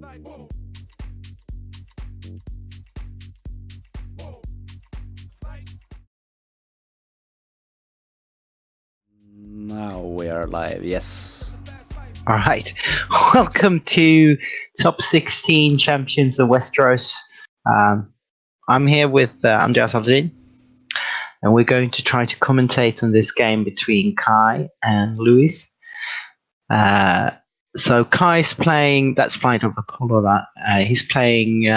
Now we are live, yes. All right. Welcome to Top 16 Champions of Westeros. I'm here with Andreas Alvin, and we're going to try to commentate on this game between Kai and Luis. So Kai's playing, that's Flight of Apollo, he's playing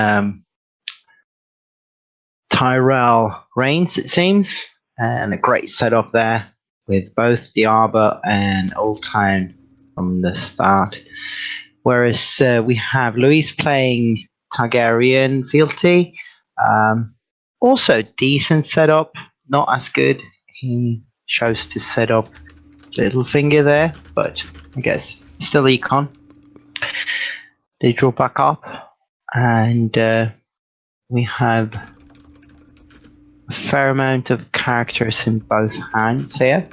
Tyrell Reigns, it seems, and a great setup there with both the Arbor and Old Town from the start. Whereas we have Luis playing Targaryen Fealty. Also decent setup, not as good. He chose to set up Littlefinger there, but I guess still econ. They draw back up, and we have a fair amount of characters in both hands here.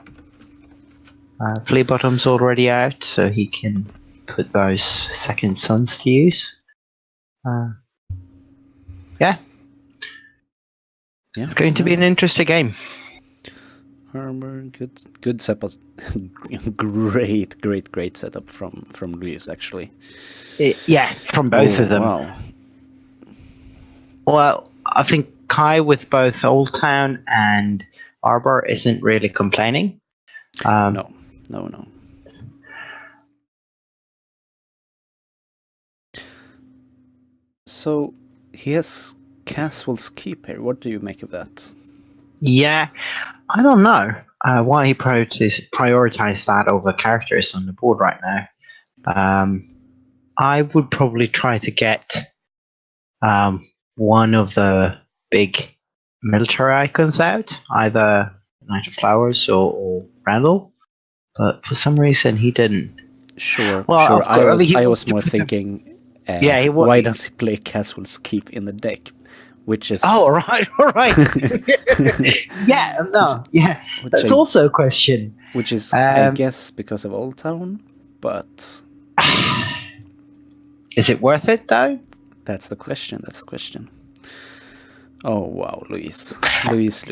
Fleabottom's already out, so he can put those second sons to use. Yeah. It's going to be an interesting game. Armor, good setup. great setup from Luis, actually. Yeah, from both of them. Wow. Well, I think Kai with both Old Town and Arbor isn't really complaining. No. So he has Castle's Keep here. What do you make of that? Yeah, I don't know why he prioritized that over characters on the board right now. I would probably try to get one of the big military icons out, either Knight of Flowers or Randall, but for some reason he didn't. Sure. Well, I was more thinking, why does he play Castle's Keep in the deck? Which is... Oh, all right. Yeah. That's also a question. Which is, I guess, because of Old Town, but... Is it worth it, though? That's the question. Oh, wow, Luis.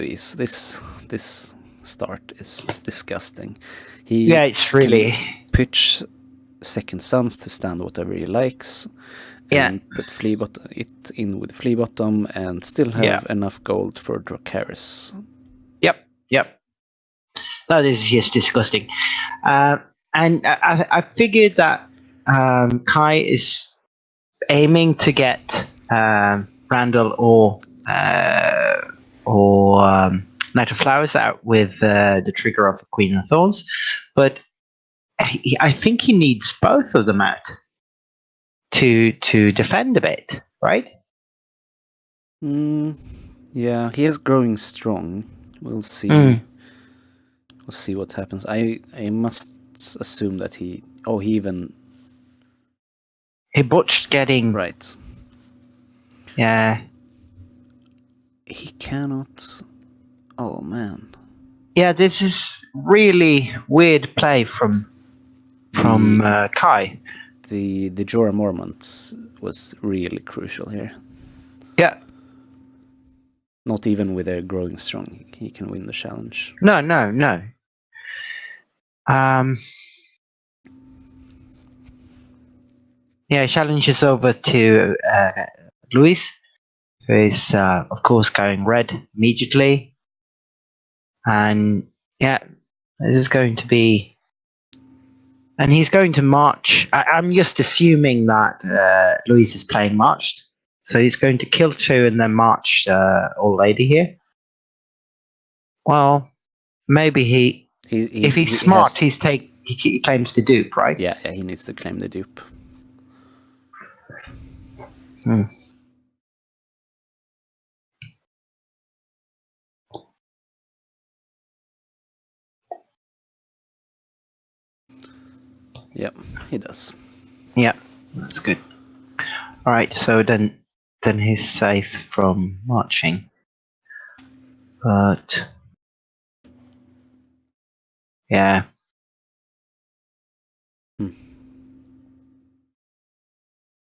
This start is disgusting. It's really... Can pitch second sons to stand whatever he likes. And put it in with Fleabottom and still have enough gold for Dracarys. Yep. That is just disgusting. And I figured that Kai is aiming to get Randall or Knight of Flowers out with the trigger of Queen of Thorns, but I think he needs both of them out to defend a bit, right? Yeah, he is growing strong. We'll see. We'll see what happens. I must assume that he botched getting right. Yeah. He cannot. Oh man. Yeah, this is really weird play from Kai. The Jorah Mormont was really crucial here. Yeah. Not even with a growing strong, he can win the challenge. No. Challenge is over to Luis, who is, of course, going red immediately. And this is going to be... And he's going to march. I'm just assuming that Luis is playing marched. So he's going to kill 2 and then march Old Lady here. Well, maybe if he's smart, he claims the dupe, right? Yeah, he needs to claim the dupe. Yep, he does. Yeah, that's good. All right, so then he's safe from marching. But yeah.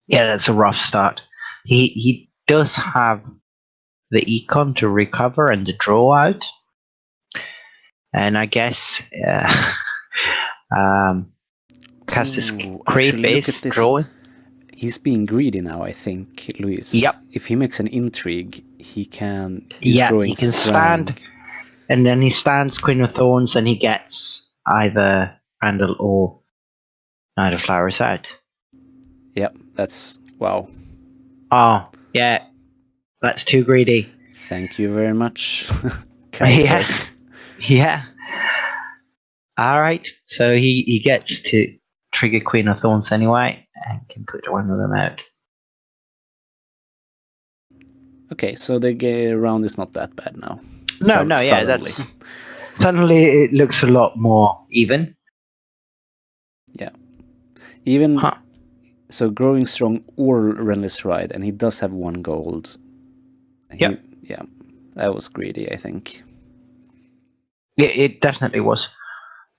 Yeah, that's a rough start. He does have the econ to recover and the draw out, and I guess because this creep Actually, look is at this. drawing. He's being greedy now, I think, Luis. Yep. If he makes an intrigue, he can use Yeah, growing he can strang. stand, and then he stands Queen of Thorns, and he gets either Randall or Knight of Flowers out. Yep, that's wow. Oh, yeah, that's too greedy. Thank you very much, Kai says. Yeah. All right, so he gets to trigger Queen of Thorns anyway, and can put one of them out. Okay, so the round is not that bad now. No, yeah, that's suddenly it looks a lot more even. Yeah, even so, growing strong or relentless ride, and he does have 1 gold. Yeah, that was greedy, I think. Yeah, it definitely was.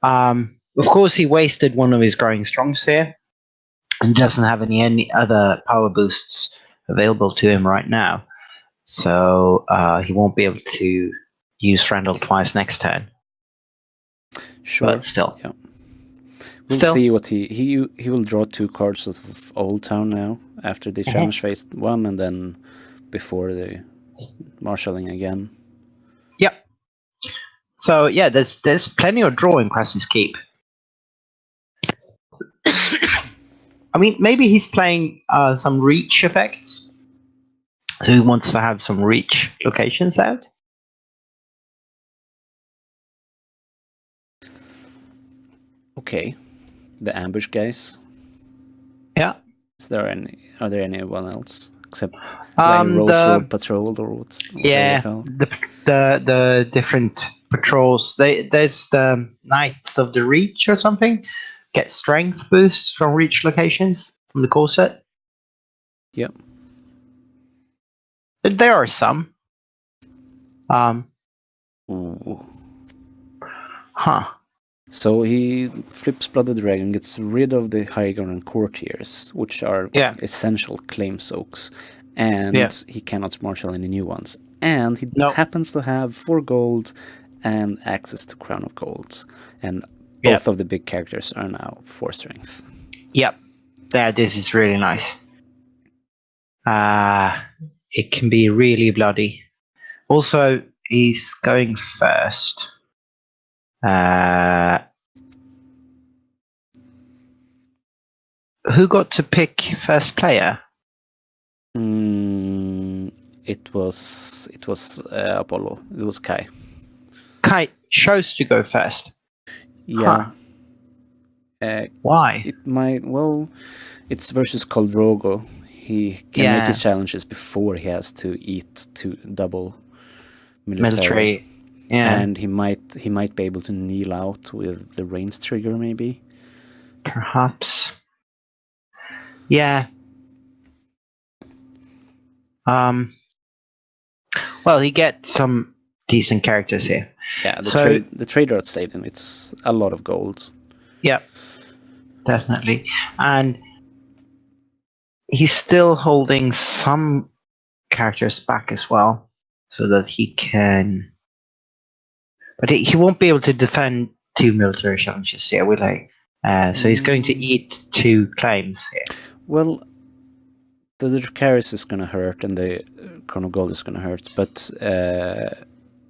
Of course, he wasted one of his growing strongs here, and doesn't have any other power boosts available to him right now. So he won't be able to use Randall twice next turn. Sure. But still. Yeah. We'll see what he will draw 2 cards of Old Town now after the challenge phase 1 and then before the marshalling again. Yep. So yeah, there's plenty of drawing Crescent's Keep. I mean, maybe he's playing some reach effects. So he wants to have some reach locations out. Okay. The ambush guys. Yeah. Are there anyone else except like Rose Road Patrol or what's the different patrols. There's the Knights of the Reach or something. Get strength boosts from reach locations from the core set. Yep. There are some. Ooh. Huh. So he flips Blood of the Dragon, gets rid of the High Ground Courtiers, which are essential claim soaks, and he cannot marshal any new ones. And he happens to have 4 gold and access to Crown of Gold. And both of the big characters are now 4 strength. Yep. This is really nice. It can be really bloody. Also, he's going first. Who got to pick first player? It was Apollo. It was Kai. Kai chose to go first. Yeah. Why? It might. Well, it's versus Khal. He can make his challenges before he has to eat to double military. Yeah. And he might be able to kneel out with the range trigger, maybe. Perhaps. Yeah. Well, he gets some decent characters here. Yeah, the trader at Satan, it's a lot of gold. Yeah, definitely. And he's still holding some characters back as well, so that he can... But he won't be able to defend 2 military challenges here, will he? So he's going to eat 2 claims here. Well, the Dracarys is going to hurt, and the Crown of Gold is going to hurt, but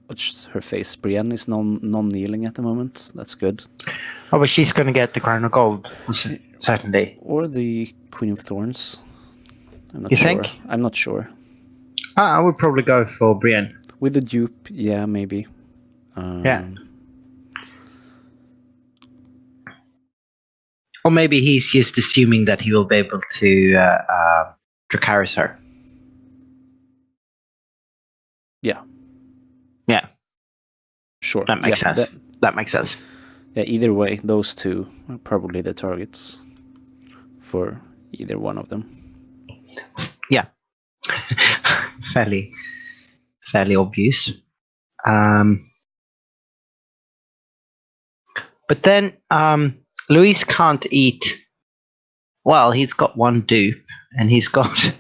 what's her face? Brienne is non-kneeling at the moment. That's good. Oh, but she's going to get the Crown of Gold, certainly. Or the Queen of Thorns. I'm not you sure. think? I'm not sure. I would probably go for Brienne. With the dupe, yeah, maybe. Yeah. Or maybe he's just assuming that he will be able to Dracarys her. Yeah. Yeah. Sure. That makes sense. That makes sense. Yeah, either way, those 2 are probably the targets for either one of them. Yeah. fairly obvious. But then Luis can't eat Well, he's got one dupe, and he's got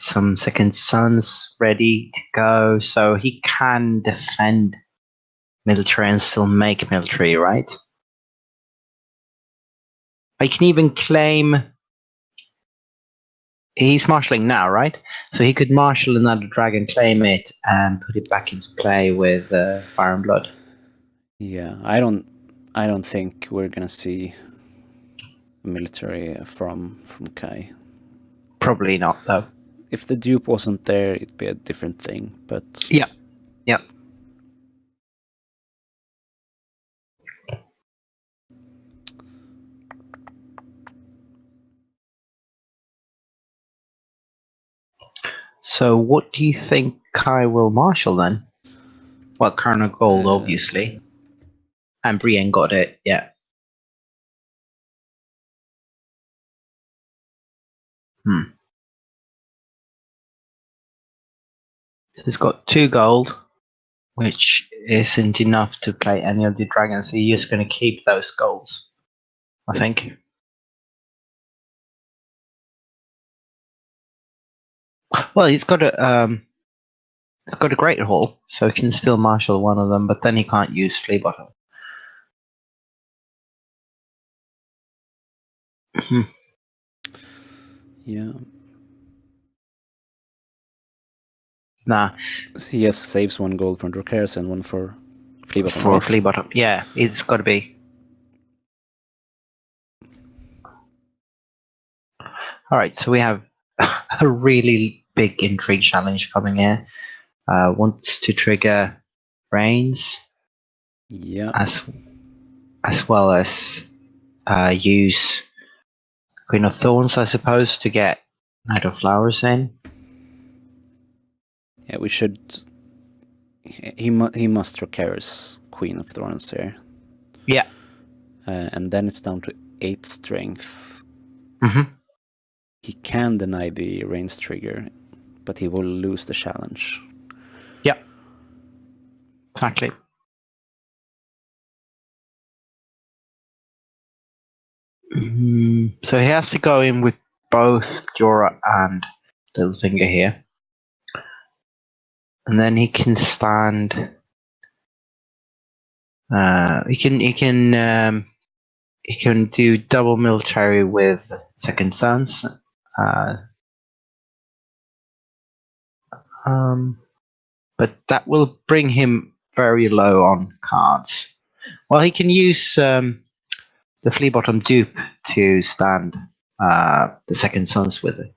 some second sons ready to go, so he can defend military and still make military, right? I can even claim he's marshalling now, right? So he could marshal another dragon, claim it, and put it back into play with Fire and Blood. Yeah, I don't think we're gonna see military from Kai. Probably not, though. If the dupe wasn't there, it'd be a different thing. But yeah. So, what do you think Kai will marshal then? Well, Colonel Gold, obviously, and Brienne got it. Yeah. He's got 2 gold, which isn't enough to play any of the dragons, so he's just going to keep those golds, I think. Well, he's got a great hall, so he can still marshal one of them, but then he can't use Flea Bottom. Yeah. Nah. So he just saves 1 gold from Dracarys and 1 for Flea Bottom. For Flea Bottom, yeah, it's got to be. Alright, so we have a really big intrigue challenge coming here. Wants to trigger Reigns. Yeah. As well as use Queen of Thorns, I suppose, to get Knight of Flowers in. Yeah, we should. He must Dracarys Queen of Thorns here. Yeah. And then it's down to 8 strength. Mm-hmm. He can deny the Reigns trigger, but he will lose the challenge. Yeah. Exactly. So he has to go in with both Jorah and Littlefinger here. And then he can stand. He can do double military with Second Sons. But that will bring him very low on cards. Well, he can use the Flea Bottom dupe to stand the Second Sons with it.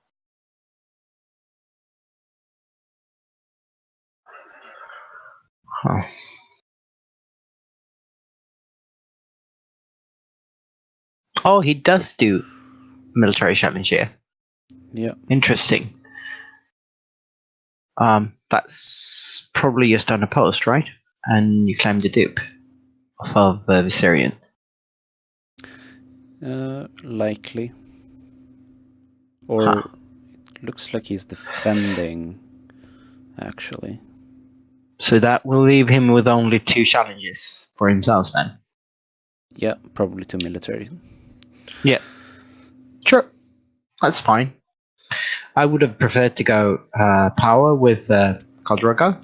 Huh. Oh, he does do military challenge here. Yeah. Interesting. That's probably just unopposed, right? And you claim the dupe of Viserion. Likely. Or it looks like he's defending, actually. So that will leave him with only 2 challenges for himself then? Yeah, probably 2 military. Yeah. Sure. That's fine. I would have preferred to go power with Khal Drogo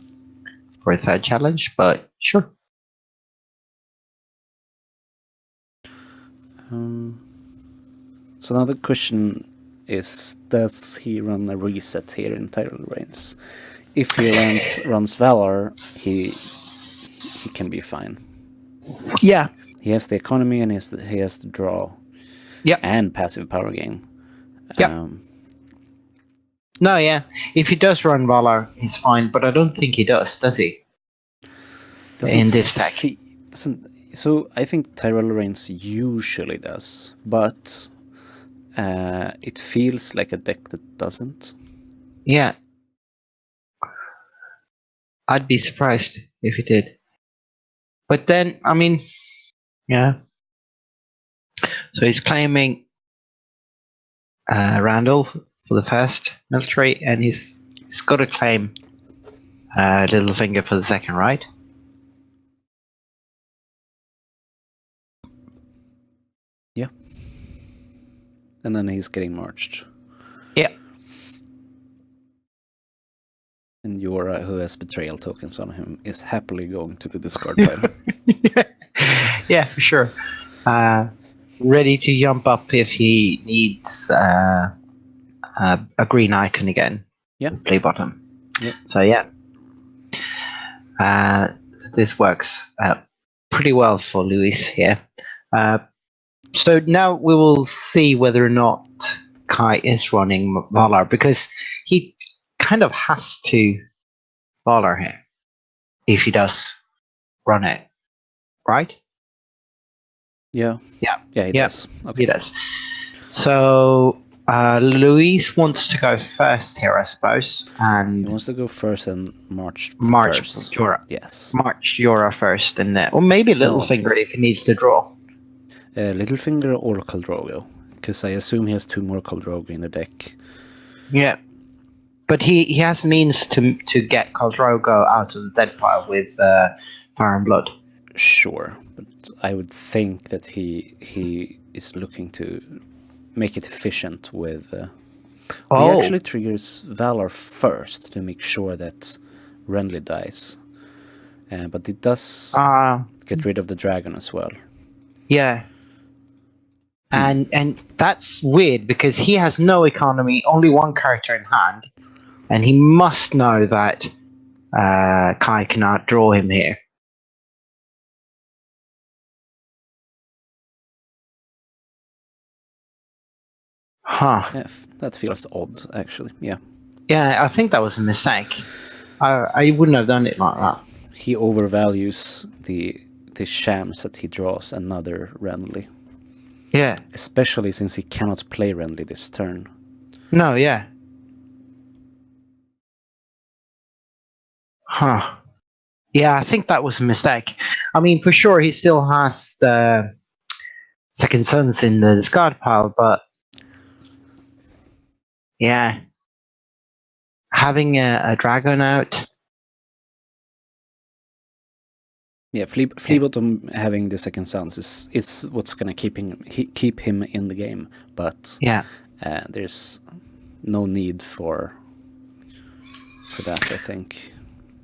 for a 3rd challenge, but sure. So now the question is, does he run a reset here in Tyrell Reigns? If he runs Valor, he can be fine. Yeah. He has the economy and he has the draw. Yeah. And passive power gain. Yeah. No, yeah. If he does run Valor, he's fine, but I don't think he does he? In this deck. So I think Tyrell Reigns usually does, but it feels like a deck that doesn't. Yeah. I'd be surprised if he did. But then, I mean, yeah. So he's claiming Randall for the 1st military, and he's got to claim Littlefinger for the 2nd, right? Yeah. and then he's getting marched. Yeah. And Jorah, who has betrayal tokens on him, is happily going to the discard pile. Yeah, for sure. Ready to jump up if he needs a green icon again. Yeah. Play bottom. Yep. So yeah. This works pretty well for Luis here. So now we will see whether or not Kai is running Valar, because he kind of has to Valar here if he does run it, right? Yeah. Yeah. Yeah, he does. Okay. He does. So Luis wants to go first here, I suppose, and he wants to go first and march first. Jorah. Yes. March Jorah first, and or maybe Littlefinger if he needs to draw. Littlefinger or Khal Drogo, because I assume he has 2 more Khal Drogo in the deck. Yeah, but he has means to get Khal Drogo out of the dead pile with Fire and Blood. Sure, but I would think that he is looking to make it efficient with. He actually triggers Valar first to make sure that Renly dies, but it does get rid of the dragon as well. Yeah. And that's weird because he has no economy, only 1 character in hand, and he must know that Kai cannot draw him here. Huh. Yeah, that feels odd, actually. Yeah. Yeah, I think that was a mistake. I wouldn't have done it like that. He overvalues the chance that he draws another Renly. Yeah. Especially since he cannot play Renly this turn. No, yeah. Huh. Yeah, I think that was a mistake. I mean, for sure, he still has the Second Sons in the discard pile, but yeah. Having a dragon out. Yeah, Fleabottom having the Second Sons is what's gonna keep him in the game, but yeah, there's no need for that, I think.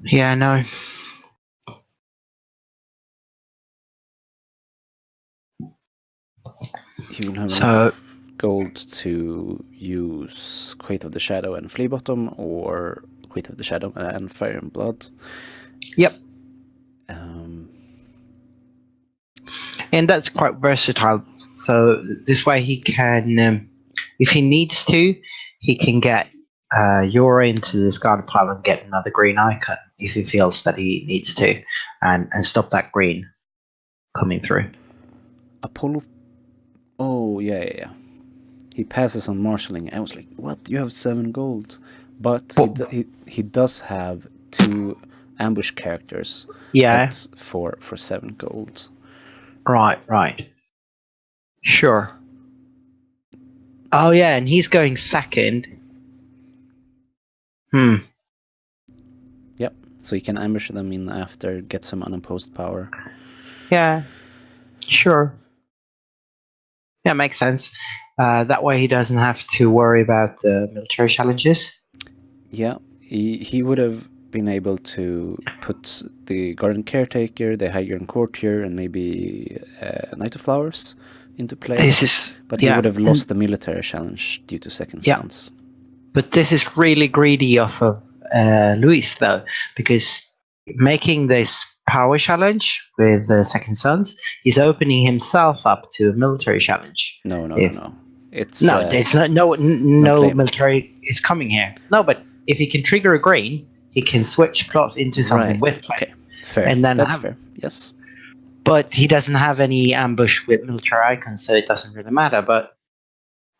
Yeah, no. He will have enough gold to use Quake of the Shadow and Fleabottom, or Quake of the Shadow and Fire and Blood. Yep. And that's quite versatile. So this way he can, if he needs to, he can get Jorah into the discard pile and get another green icon if he feels that he needs to, and stop that green coming through. Apollo. Oh yeah. He passes on marshalling. I was like, "What? You have 7 gold?" But he does have 2 ambush characters. Yeah. That's for 7 gold. Right. Sure. Oh yeah, and he's going second. Yep. So he can ambush them in after, get some unopposed power. Yeah. Sure. Yeah, makes sense. That way he doesn't have to worry about the military challenges. Yeah, he would have been able to put the Garden Caretaker, the High Garden Courtier, and maybe Knight of Flowers into play. But he would have lost the military challenge due to Second Sons. But this is really greedy off of Luis, though, because making this power challenge with the Second Sons, he's opening himself up to a military challenge. No. It's there's no military is coming here. No, but if he can trigger a green, he can switch plots into something with play. Okay, fair. And then that's fair. Yes. But he doesn't have any ambush with military icons, so it doesn't really matter. But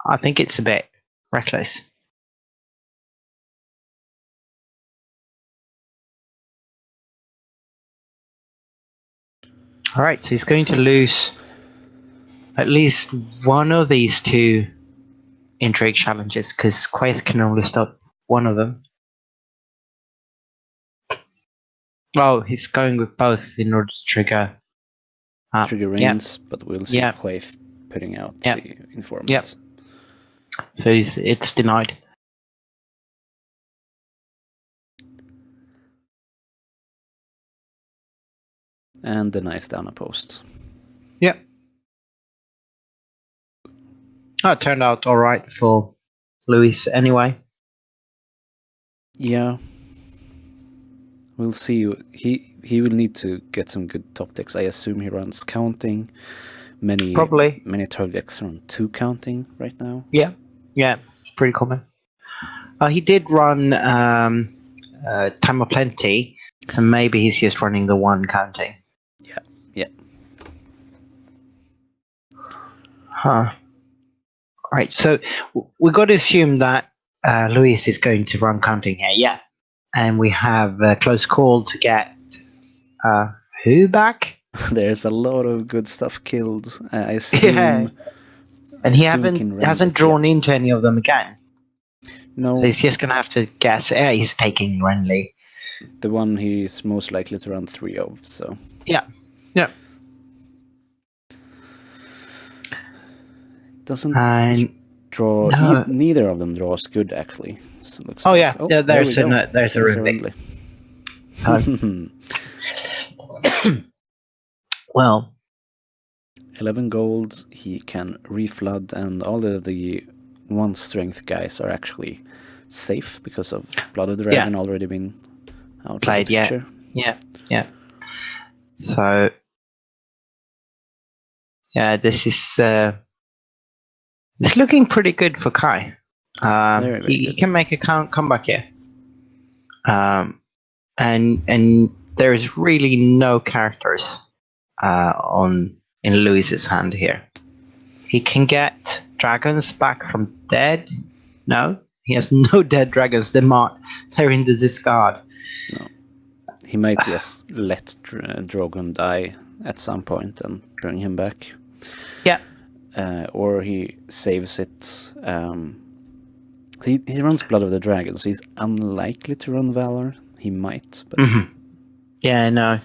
I think it's a bit reckless. All right, so he's going to lose at least one of these 2 intrigue challenges, because Quaith can only stop one of them. Oh, he's going with both in order to trigger reigns, but we'll see Quaith putting out the informant. So it's denied. And denies the unopposed. Yep. Oh, it turned out all right for Luis anyway. Yeah. We'll see. He will need to get some good top decks. I assume he runs counting. Many target decks run 2 counting right now. Yeah, it's pretty common. He did run Time of Plenty, so maybe he's just running the 1 counting. Yeah. Huh. Right, so we got to assume that Luis is going to run counting here, yeah. And we have a close call to get who back? There's a lot of good stuff killed. I assume. Yeah. And he hasn't drawn into any of them again. No. So he's just gonna have to guess. Yeah, he's taking Renly. The one he's most likely to run 3 of. So. Yeah. Doesn't draw. No. Neither of them draws good actually. So looks there's a Renly. Well, 11 gold, he can reflood, and all the 1 strength guys are actually safe because of Blood of the Dragon already been out played. Of the picture. Yeah. So, yeah, this is it's looking pretty good for Kai. He can make a comeback here. And there's really no characters in Luis's hand here. He can get dragons back from dead. No, he has no dead dragons. They're in the discard. No, he might just let Drogon die at some point and bring him back. Yeah. Or he saves it. He runs Blood of the Dragon, so he's unlikely to run Valor. He might, but yeah, no.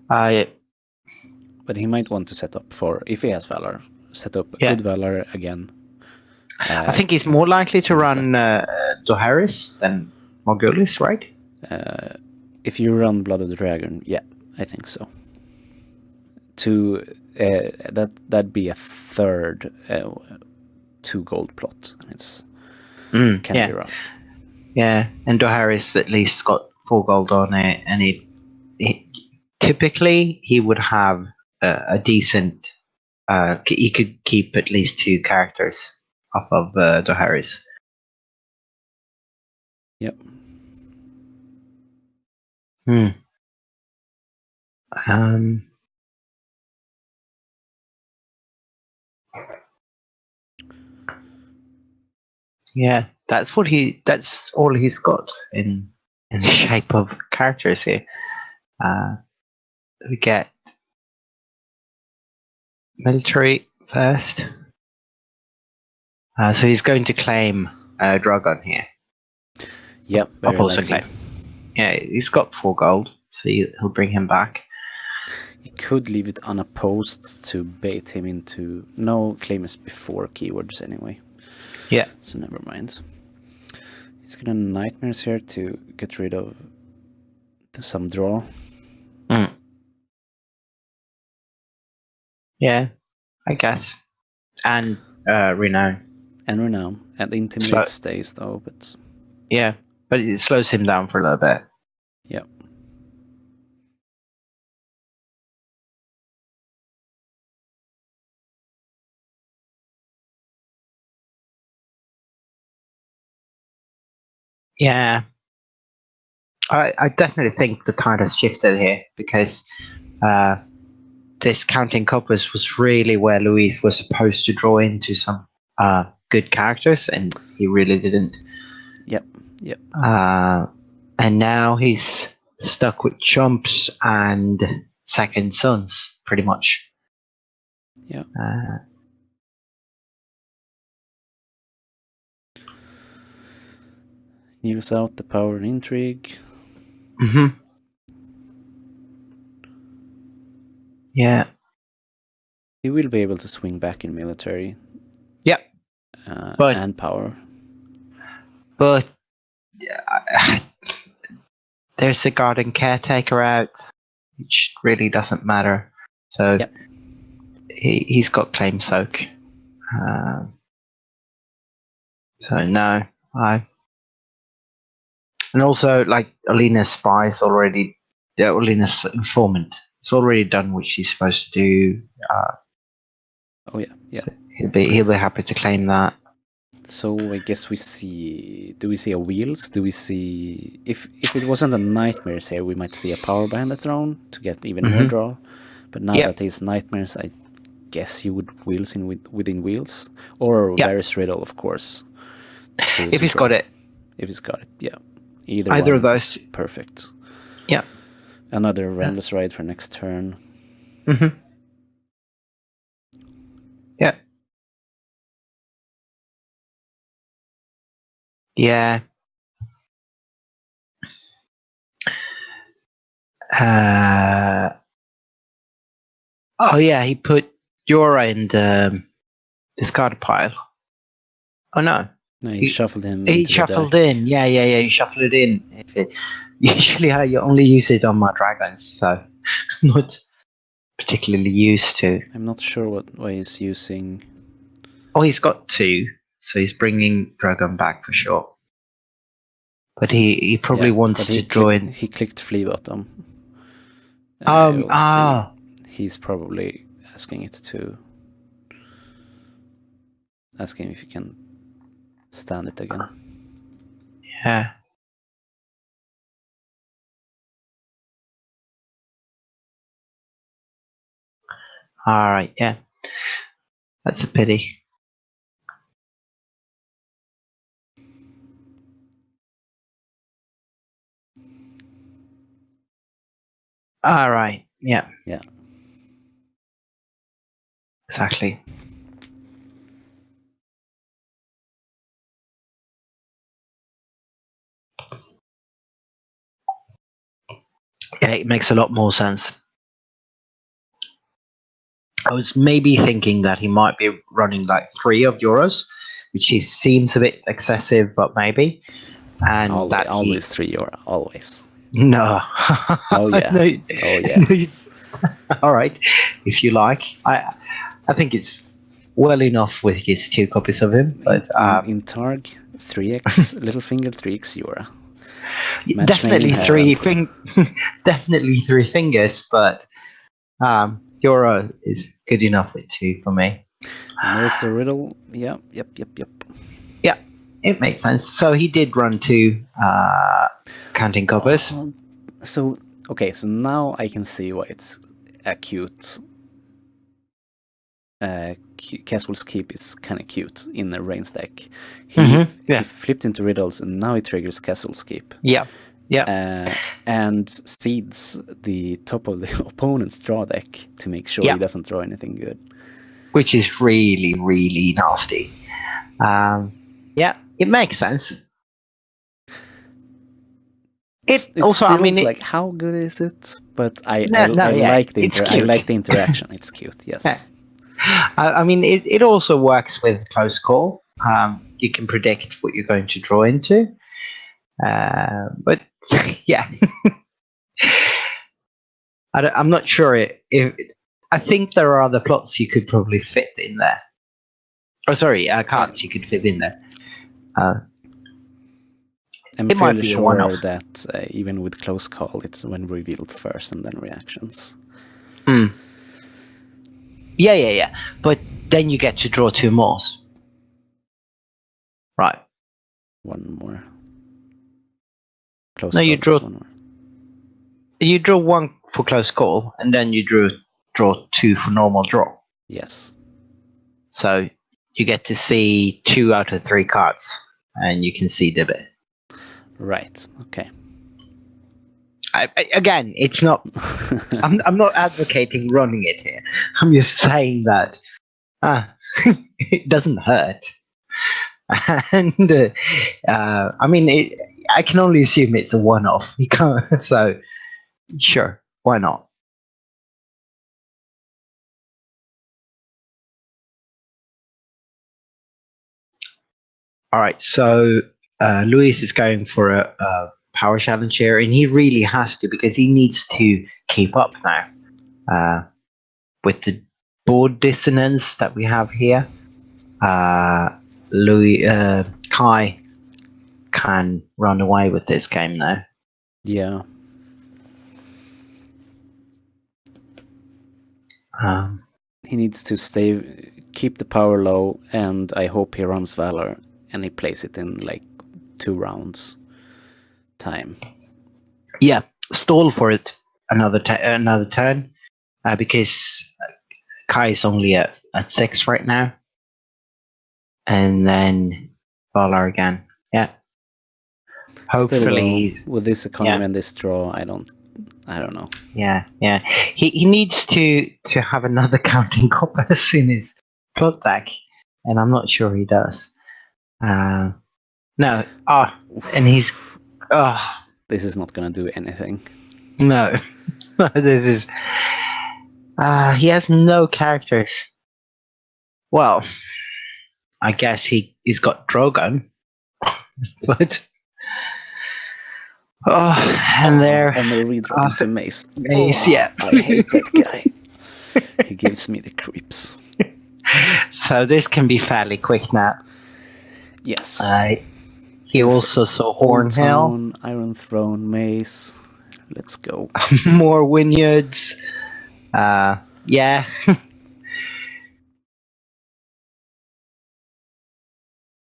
But he might want to set up for, if he has Valor, set up good Valor again. I think he's more likely to run Dohaeris than Morghulis, right? If you run Blood of the Dragon, yeah, I think so. That'd be a third 2 gold plot. It's can be rough. Yeah, and Dohaeris at least got 4 gold on it, and typically he would have a decent. He could keep at least 2 characters off of Dohaeris. Yep. Yeah, that's all he's got in the shape of characters here. We get military first. So he's going to claim Drogon here. Yep, very likely. Claim. Yeah, he's got 4 gold, so he'll bring him back. He could leave it unopposed to bait him into... No, claim is before keywords anyway. Yeah. So never mind. He's gonna Nightmares here to get rid of some draw. Yeah, I guess. And Renown. And Renown. And Intimidate stays though, but... Yeah, but it slows him down for a little bit. Yep. Yeah. I definitely think the tide has shifted here because this counting coppers was really where Luis was supposed to draw into some good characters, and he really didn't. Yep. And now he's stuck with chumps and second sons, pretty much. Yeah. Use out the power and intrigue. Yeah. He will be able to swing back in military. Yep. and power. But there's a garden caretaker out, which really doesn't matter. So he's got claim soak. So no, and also like Alina's spy is already, Alina's informant, it's already done what she's supposed to do. So he'll be happy to claim that. So I guess we see. Do we see a wheels? Do we see if it wasn't a nightmares here, we might see a power behind the throne to get even more draw. But now that he's nightmares, I guess you would wheels in within wheels or Varys Riddle, of course. If he's got it. If he's got it, yeah. Either of those. Is perfect. Yeah. Another Rendless Ride for next turn. Yeah. Yeah. Oh yeah, he put Jorah in the discard pile. Oh no. No, he shuffled him. He shuffled in. Yeah. He shuffled it in. Usually, I only use it on my dragons, so I'm not particularly used to. I'm not sure what he's using. Oh, he's got 2, so he's bringing Dragon back for sure. But he probably wants to join. He clicked Flea Bottom. He's probably asking it to. Asking if you can stand it again. Yeah. All right. Yeah. That's a pity. All right. Yeah. Yeah. Exactly. Yeah, it makes a lot more sense. I was maybe thinking that he might be running like 3 of Euros, which seems a bit excessive, but maybe. And always 3 euro, always. No. Oh yeah. No, oh yeah. All right, if you like. I think it's well enough with his 2 copies of him, but in Targ 3x Littlefinger, 3x Eura. Definitely definitely 3 fingers, but Euro is good enough with 2 for me. And there's the riddle. Yeah, yep. Yeah, it makes sense. So he did run 2 counting coppers. So now I can see why it's cute. Castle's Keep is kind of cute in the Rain's deck. He flipped into riddles and now it triggers Castle's Keep. Yeah. And seeds the top of the opponent's draw deck to make sure he doesn't draw anything good. Which is really, really nasty. Yeah, it makes sense. It's also, I mean, like, how good is it? But I like the interaction. It's cute. Yes. Yeah. I mean, it also works with close call. You can predict what you're going to draw into. But yeah, I'm not sure if I think there are other plots you could probably fit in there. Oh, sorry, cards you could fit in there. I'm fairly sure that even with close call, it's when revealed first and then reactions. Yeah. But then you get to draw 2 more. Right. One more. No, you draw. You draw 1 for close call, and then you draw 2 for normal draw. Yes. So you get to see 2 out of 3 cards, and you can see the bit. Right. Okay. Again, it's not. I'm not advocating running it here. I'm just saying that it doesn't hurt. And I mean, I can only assume it's a one-off. You can't. So sure, why not? All right, so Luis is going for a power challenge here, and he really has to because he needs to keep up now with the board dissonance that we have here. Kai can run away with this game now. Yeah. He needs to keep the power low, and I hope he runs Valor and he plays it in like 2 rounds time. Yeah, stall for it another turn because Kai is only at 6 right now, and then Valor again. Yeah. Hopefully, still, though, with this economy and this draw, I don't know. Yeah. He needs to have another counting compass in his plot deck, and I'm not sure he does. No. And he's. This is not gonna do anything. No. This is. He has no characters. Well, I guess he's got Drogon, but. And they're redrawing to Mace. Mace, yeah. I hate that guy. He gives me the creeps. So this can be fairly quick now. Yes. He also saw Hornhill, Iron Throne, Mace. Let's go. More Vineyards. Yeah.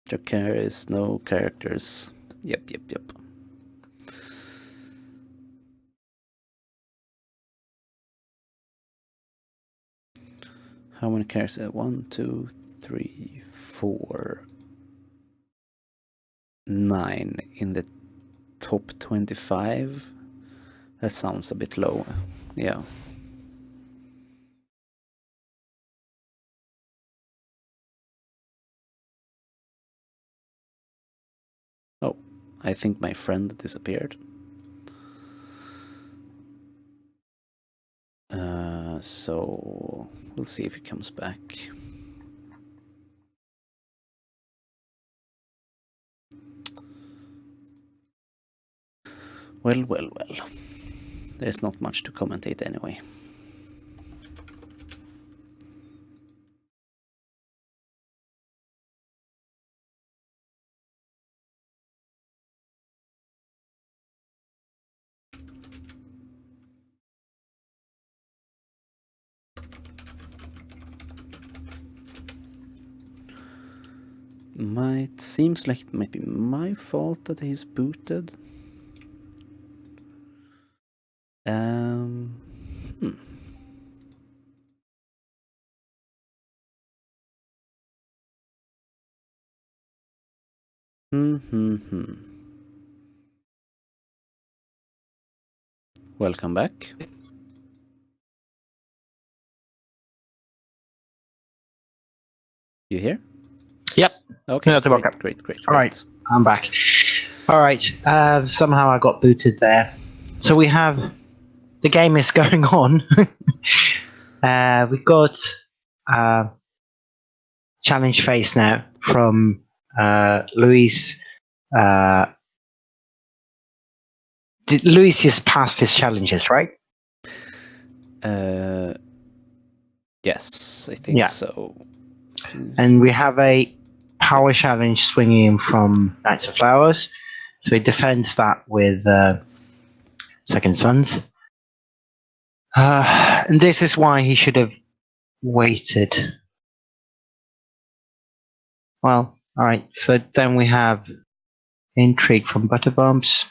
Dracarys, no characters. Yep. How many characters? 1, 2, 3, 4, 9 in the top 25. That sounds a bit low. Yeah. Oh, I think my friend disappeared. So we'll see if he comes back. Well. There's not much to commentate anyway. Seems like it might be my fault that he's booted. Welcome back. You here? Yep. Okay. Great. All right, I'm back. All right. Somehow I got booted there. So we have the game is going on. We've got challenge phase now from Luis. Luis has passed his challenges, right? Yes, I think so. And we have a power challenge swinging in from Knights of Flowers. So he defends that with Second Sons. And this is why he should have waited. Well, all right. So then we have Intrigue from Butterbumps.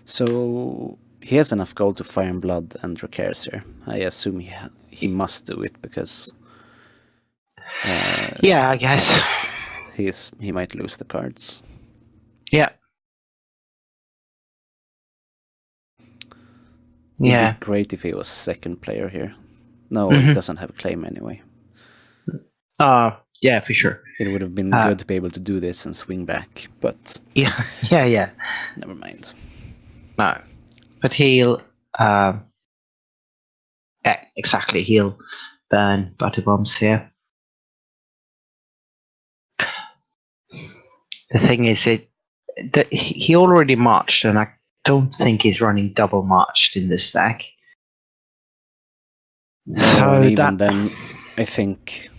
So he has enough gold to Fire and Blood and Dracarys here. I assume he must do it because... yeah, I guess. He might lose the cards. Yeah. It'd be great if he was second player here. No, he doesn't have a claim anyway. Yeah, for sure. It would have been good to be able to do this and swing back, but... Yeah. Never mind. No. But he'll... yeah, exactly. He'll burn Butterbombs here. the thing is, that he already marched, and I don't think he's running double marched in this stack. No, so and even then, I think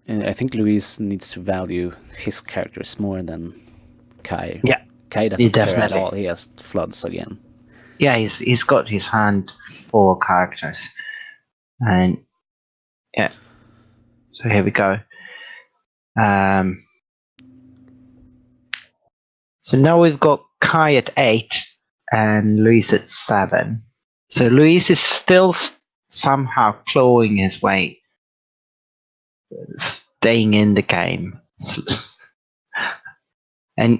Luis needs to value his characters more than Kai. Yeah, Kai doesn't care at all. He has floods again. Yeah, he's got his hand full of characters, and yeah. So here we go. So now we've got Kai at 8 and Luis at 7. So Luis is still somehow clawing his way, staying in the game. And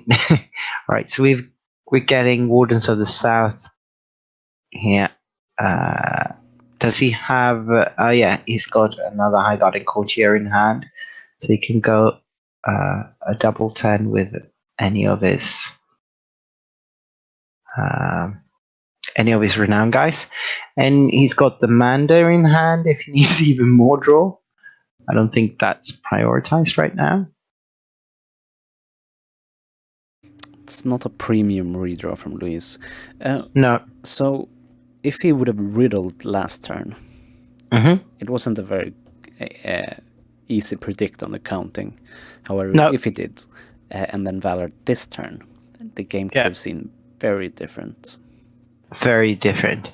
right, so we're getting Wardens of the South here. Does he have? Oh yeah, he's got another High Guardian Courtier in hand, so he can go a double 10 with any of his renowned guys, and he's got the Mando in hand if he needs even more draw. I don't think that's prioritized right now. It's not a premium redraw from Luis. No. So, if he would have riddled last turn, it wasn't a very easy predict on the counting. However, if he did, and then Valor this turn, the game could have seen very different. Very different,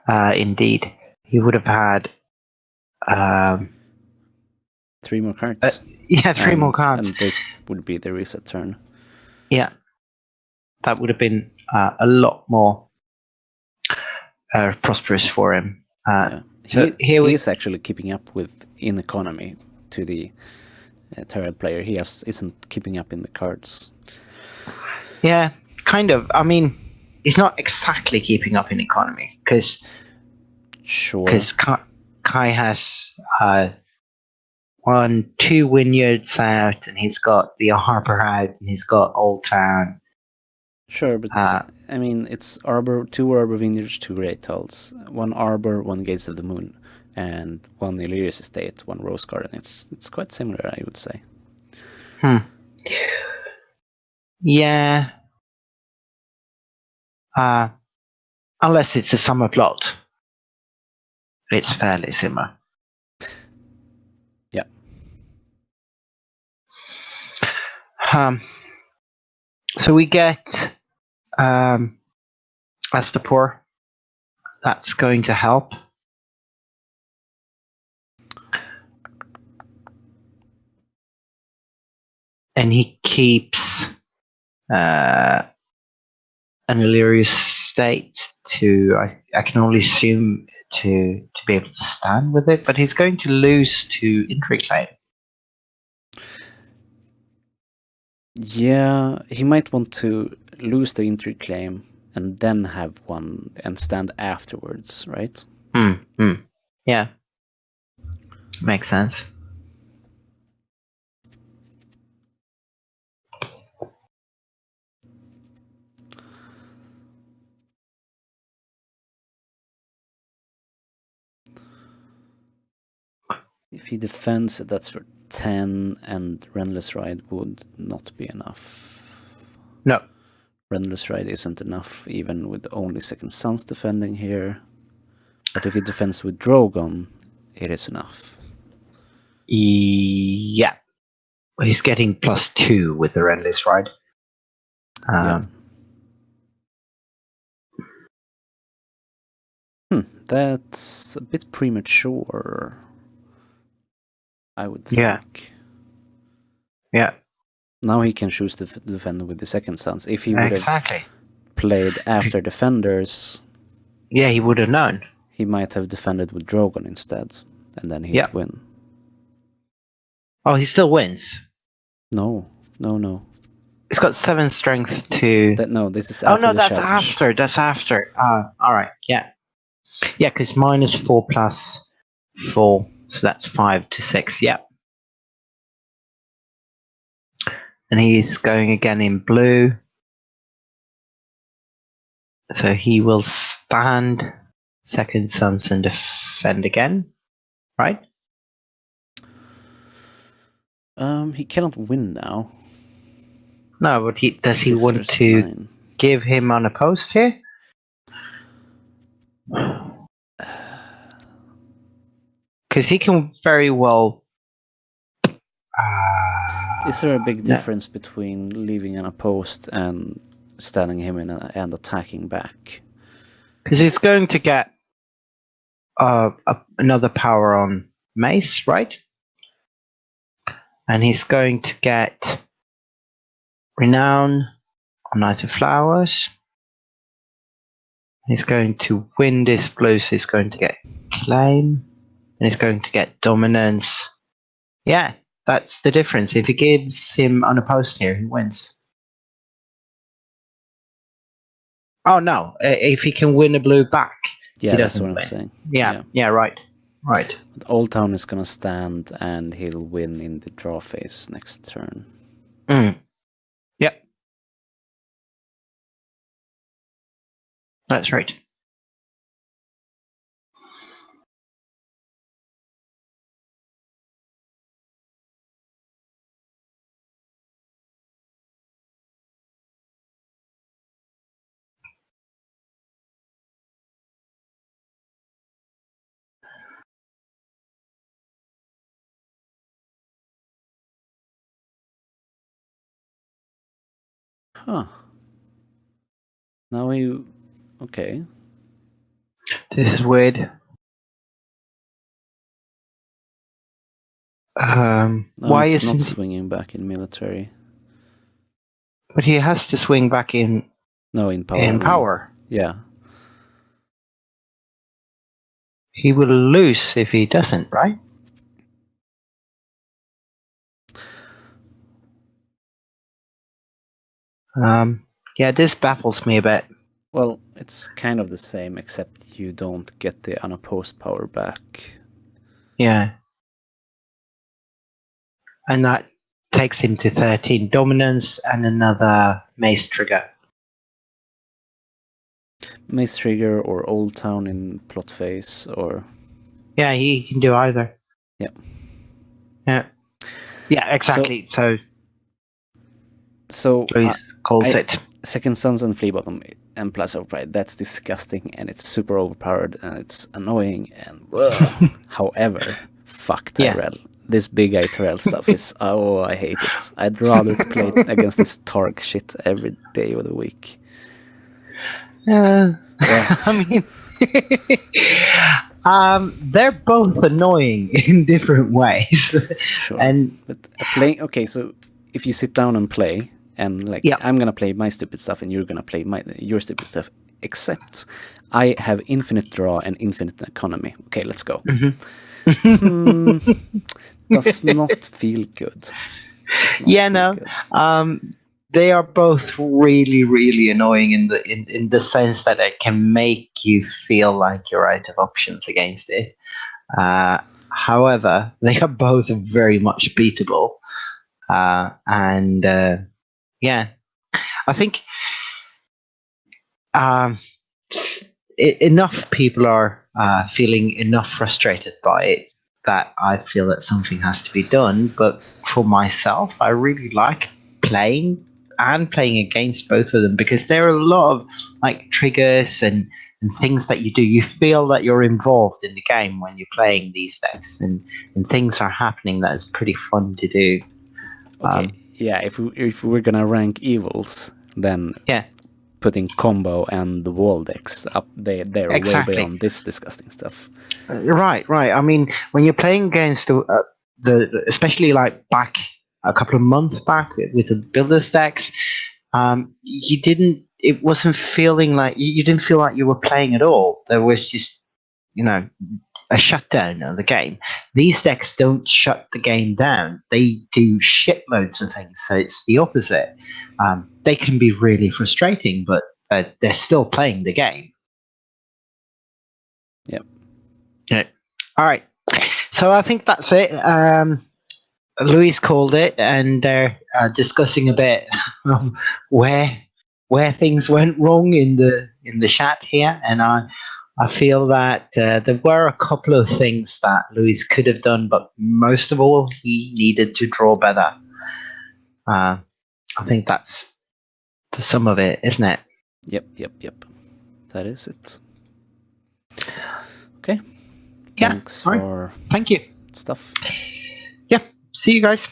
indeed. He would have had 3 more cards. 3 more cards. And this would be the reset turn. Yeah. That would have been a lot more prosperous for him. So he's actually keeping up in economy to the Tyrell player. He isn't keeping up in the cards. Yeah, kind of. I mean, he's not exactly keeping up in economy because Kai has 2 vineyards out, and he's got the Arbor out, and he's got Old Town. Sure, but I mean, it's 2 Arbor Vineyards, 2 Great Halls, 1 Arbor, 1 Gates of the Moon, and 1 Illyrius Estate, 1 Rose Garden. It's quite similar, I would say. Yeah. Unless it's a summer plot, it's fairly similar. Yeah. So we get Astapor. That's going to help. And he keeps an Illyrius State to, I can only assume, to be able to stand with it, but he's going to lose to Intrigue Claim. Yeah, he might want to lose the Intrigue Claim and then have one and stand afterwards, right? Yeah. Makes sense. If he defends, that's for 10, and Renless Ride would not be enough. No. Renless Ride isn't enough, even with only Second Sons defending here. But if he defends with Drogon, it is enough. Yeah. He's getting +2 with the Renless Ride. That's a bit premature, I would think. Yeah. Now he can choose to defend with the Second Sons. If he would have played after Defenders... Yeah, he would have known. He might have defended with Drogon instead, and then he'd win. Oh, he still wins? No. He's got 7 strength to... this is after the challenge. That's after. Alright, yeah. Yeah, because -4 +4, so that's 5 to 6, yeah. And he's going again in blue. So he will stand Second Sons and defend again, right? He cannot win now. No, but does he want to give him unopposed here? Because he can very well. Is there a big difference between leaving unopposed and standing him in and attacking back? Because he's going to get another power on Mace, right? And he's going to get Renown on Knight of Flowers. He's going to win this blue, so he's going to get Claim. And he's going to get Dominance. Yeah, that's the difference. If he gives him unopposed here, he wins. Oh no, if he can win a blue back, yeah, he that's doesn't what win. I'm saying. Yeah, right. But Old Town is gonna stand, and he'll win in the draw phase next turn. Yep, that's right. Huh. Now okay. This is weird. Why he's isn't not swinging back in military? But he has to swing back in. No, in power. In power. Yeah. He will lose if he doesn't, right? Yeah, this baffles me a bit. Well, it's kind of the same, except you don't get the unopposed power back. Yeah. And that takes him to 13 dominance and another Mace trigger. Mace trigger or Old Town in plot phase, or... Yeah, he can do either. Yeah. Yeah. Yeah, exactly. So Louis calls it. Second Sons and Flea Bottom and Plaza of Pride, that's disgusting, and it's super overpowered, and it's annoying, and however, fuck Tyrell. Yeah. This big guy Tyrell stuff is, I hate it. I'd rather play against this Targ shit every day of the week. I mean, they're both annoying in different ways. Sure. But playing, okay, so if you sit down and play, and like, I'm gonna play my stupid stuff, and you're gonna play your stupid stuff, except I have infinite draw and infinite economy. Okay, let's go. Does not feel good. They are both really, really annoying in the sense that it can make you feel like you're out of options against it. However, they are both very much beatable. I think enough people are feeling enough frustrated by it that I feel that something has to be done. But for myself, I really like playing against both of them, because there are a lot of like triggers and things that you do. You feel that you're involved in the game when you're playing these decks, and things are happening that is pretty fun to do. Okay, if we're gonna rank evils, then putting combo and the wall decks up, they're way beyond this disgusting stuff. Right. I mean, when you're playing against the especially like back a couple of months back with the builders decks, it wasn't feeling like you didn't feel like you were playing at all. There was just, a shutdown of the game. These decks don't shut the game down. They do shitloads of things. So it's the opposite. They can be really frustrating, but they're still playing the game. Yep. Yeah. All right. So I think that's it. Louis called it, and they're discussing a bit of where things went wrong in the chat here, and I feel that there were a couple of things that Louis could have done, but most of all, he needed to draw better. I think that's the sum of it, isn't it? Yep. That is it. Okay. Yeah. Thanks for Thank you. stuff. Yeah. See you guys.